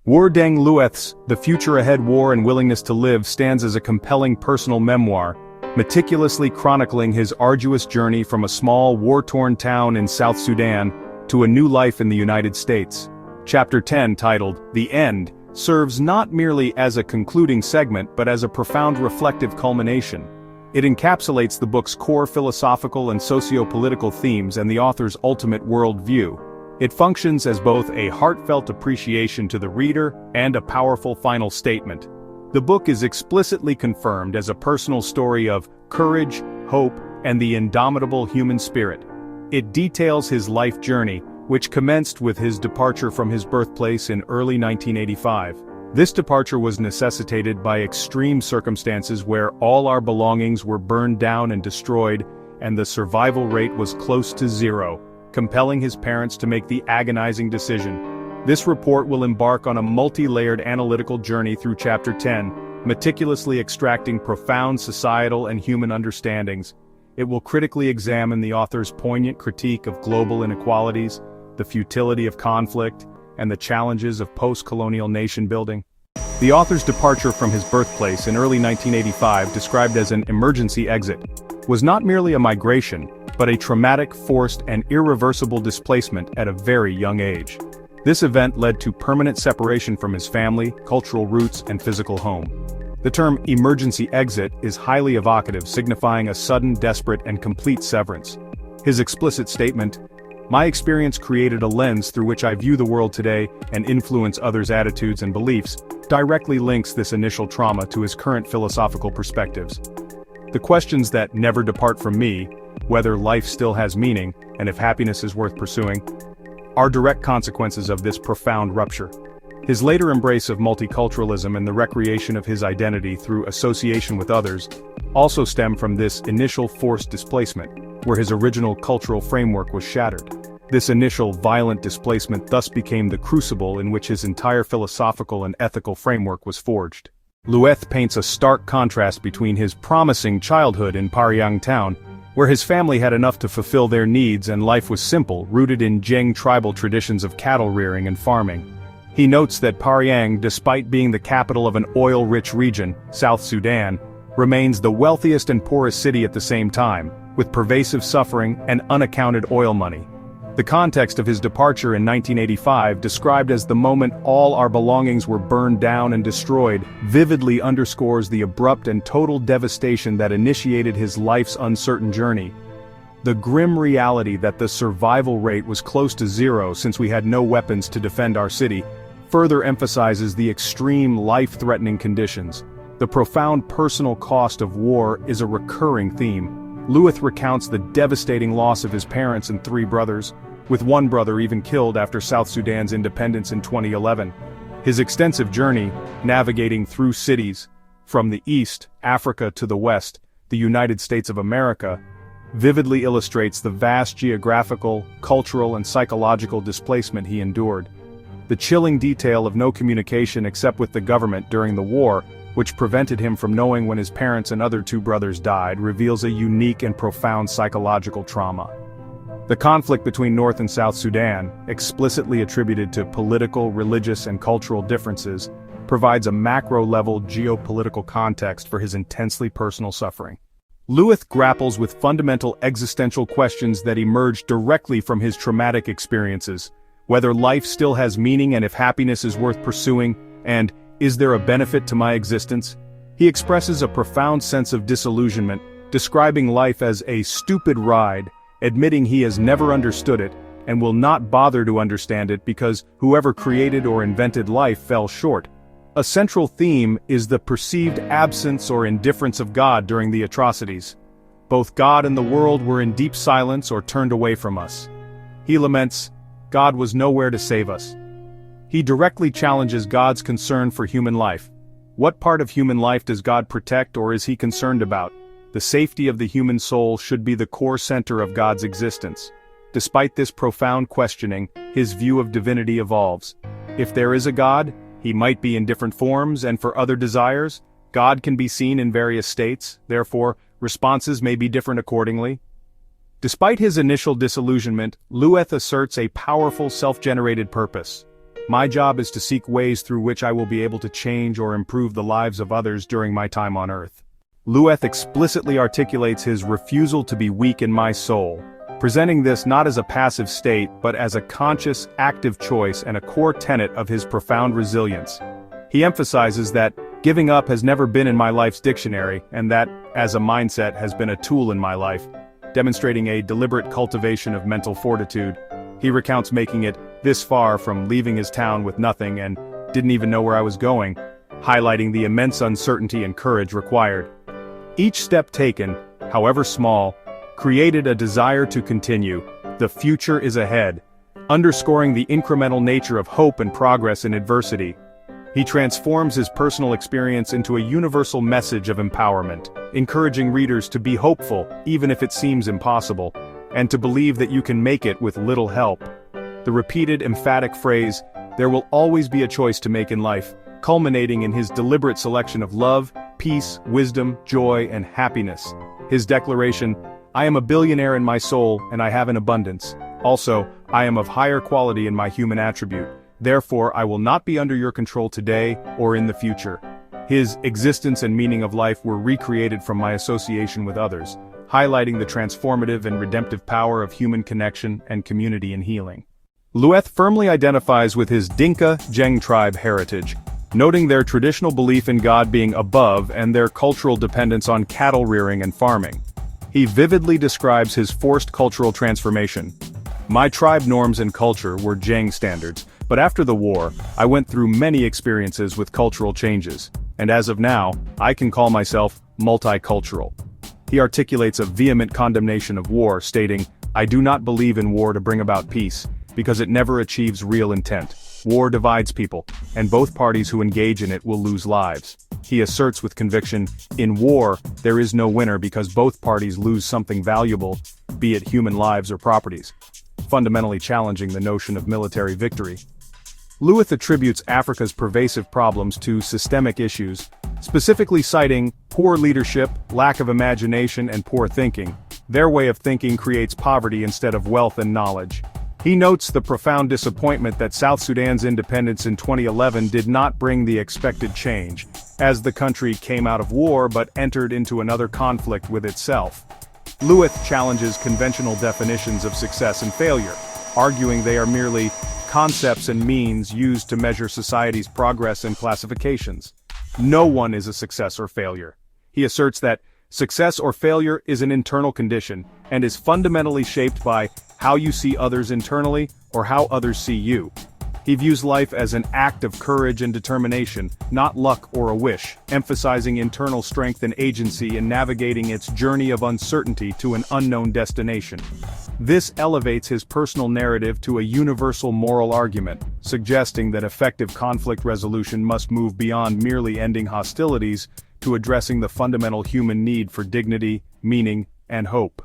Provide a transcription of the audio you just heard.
Wur Deng Lueth's The Future Ahead: War and Willingness to Live stands as a compelling personal memoir, meticulously chronicling his arduous journey from a small war-torn town in South Sudan to a new life in the United States. Chapter 10, titled The End, serves not merely as a concluding segment but as a profound reflective culmination. It encapsulates the book's core philosophical and socio-political themes and the author's ultimate worldview. It functions as both a heartfelt appreciation to the reader and a powerful final statement. The book is explicitly confirmed as a personal story of courage, hope, and the indomitable human spirit. It details his life journey, which commenced with his departure from his birthplace in early 1985. This departure was necessitated by extreme circumstances where all our belongings were burned down and destroyed, and the survival rate was close to zero, compelling his parents to make the agonizing decision. This report will embark on a multi-layered analytical journey through Chapter 10, meticulously extracting profound societal and human understandings. It will critically examine the author's poignant critique of global inequalities, the futility of conflict, and the challenges of post-colonial nation-building. The author's departure from his birthplace in early 1985, described as an emergency exit, was not merely a migration, but a traumatic, forced, and irreversible displacement at a very young age. This event led to permanent separation from his family, cultural roots, and physical home. The term emergency exit is highly evocative, signifying a sudden, desperate, and complete severance. His explicit statement, "My experience created a lens through which I view the world today and influence others' attitudes and beliefs," directly links this initial trauma to his current philosophical perspectives. The questions that never depart from me, whether life still has meaning, and if happiness is worth pursuing, are direct consequences of this profound rupture. His later embrace of multiculturalism and the recreation of his identity through association with others also stem from this initial forced displacement, where his original cultural framework was shattered. This initial violent displacement thus became the crucible in which his entire philosophical and ethical framework was forged. Lueth paints a stark contrast between his promising childhood in Paryang town, where his family had enough to fulfill their needs and life was simple, rooted in Jeng tribal traditions of cattle rearing and farming. He notes that Paryang, despite being the capital of an oil-rich region, South Sudan, remains the wealthiest and poorest city at the same time, with pervasive suffering and unaccounted oil money. The context of his departure in 1985, described as the moment all our belongings were burned down and destroyed, vividly underscores the abrupt and total devastation that initiated his life's uncertain journey. The grim reality that the survival rate was close to zero since we had no weapons to defend our city, further emphasizes the extreme life-threatening conditions. The profound personal cost of war is a recurring theme. Lueth recounts the devastating loss of his parents and 3 brothers, with one brother even killed after South Sudan's independence in 2011. His extensive journey, navigating through cities, from the east, Africa to the west, the United States of America, vividly illustrates the vast geographical, cultural, and psychological displacement he endured. The chilling detail of no communication except with the government during the war, which prevented him from knowing when his parents and other 2 brothers died, reveals a unique and profound psychological trauma. The conflict between North and South Sudan, explicitly attributed to political, religious, and cultural differences, provides a macro-level geopolitical context for his intensely personal suffering. Lueth grapples with fundamental existential questions that emerge directly from his traumatic experiences: whether life still has meaning and if happiness is worth pursuing, and is there a benefit to my existence? He expresses a profound sense of disillusionment, describing life as a stupid ride, admitting he has never understood it, and will not bother to understand it because whoever created or invented life fell short. A central theme is the perceived absence or indifference of God during the atrocities. Both God and the world were in deep silence or turned away from us. He laments, God was nowhere to save us. He directly challenges God's concern for human life. What part of human life does God protect or is he concerned about? The safety of the human soul should be the core center of God's existence. Despite this profound questioning, his view of divinity evolves. If there is a God, he might be in different forms, and for other desires, God can be seen in various states, therefore, responses may be different accordingly. Despite his initial disillusionment, Lueth asserts a powerful self-generated purpose. My job is to seek ways through which I will be able to change or improve the lives of others during my time on Earth. Lueth explicitly articulates his refusal to be weak in my soul, presenting this not as a passive state but as a conscious, active choice and a core tenet of his profound resilience. He emphasizes that giving up has never been in my life's dictionary, and that, as a mindset, has been a tool in my life, demonstrating a deliberate cultivation of mental fortitude. He recounts making it this far from leaving his town with nothing and didn't even know where I was going, highlighting the immense uncertainty and courage required. Each step taken, however small, created a desire to continue. The future is ahead, underscoring the incremental nature of hope and progress in adversity. He transforms his personal experience into a universal message of empowerment, encouraging readers to be hopeful, even if it seems impossible, and to believe that you can make it with little help. The repeated emphatic phrase, "There will always be a choice to make in life," culminating in his deliberate selection of love, peace, wisdom, joy, and happiness. His declaration, "I am a billionaire in my soul, and I have an abundance. Also, I am of higher quality in my human attribute. Therefore, I will not be under your control today or in the future." His existence and meaning of life were recreated from my association with others, highlighting the transformative and redemptive power of human connection and community in healing. Lueth firmly identifies with his Dinka Jeng tribe heritage, noting their traditional belief in God being above and their cultural dependence on cattle rearing and farming. He vividly describes his forced cultural transformation. "My tribe norms and culture were Jeng standards, but after the war, I went through many experiences with cultural changes, and as of now, I can call myself multicultural." He articulates a vehement condemnation of war, stating, "I do not believe in war to bring about peace, because it never achieves real intent. War divides people, and both parties who engage in it will lose lives." He asserts with conviction, "In war, there is no winner because both parties lose something valuable, be it human lives or properties," fundamentally challenging the notion of military victory. Lueth attributes Africa's pervasive problems to systemic issues, specifically citing poor leadership, lack of imagination, and poor thinking. Their way of thinking creates poverty instead of wealth and knowledge. He notes the profound disappointment that South Sudan's independence in 2011 did not bring the expected change, as the country came out of war but entered into another conflict with itself. Lueth challenges conventional definitions of success and failure, arguing they are merely concepts and means used to measure society's progress and classifications. No one is a success or failure. He asserts that success or failure is an internal condition, and is fundamentally shaped by how you see others internally, or how others see you. He views life as an act of courage and determination, not luck or a wish, emphasizing internal strength and agency in navigating its journey of uncertainty to an unknown destination. This elevates his personal narrative to a universal moral argument, suggesting that effective conflict resolution must move beyond merely ending hostilities to addressing the fundamental human need for dignity, meaning, and hope.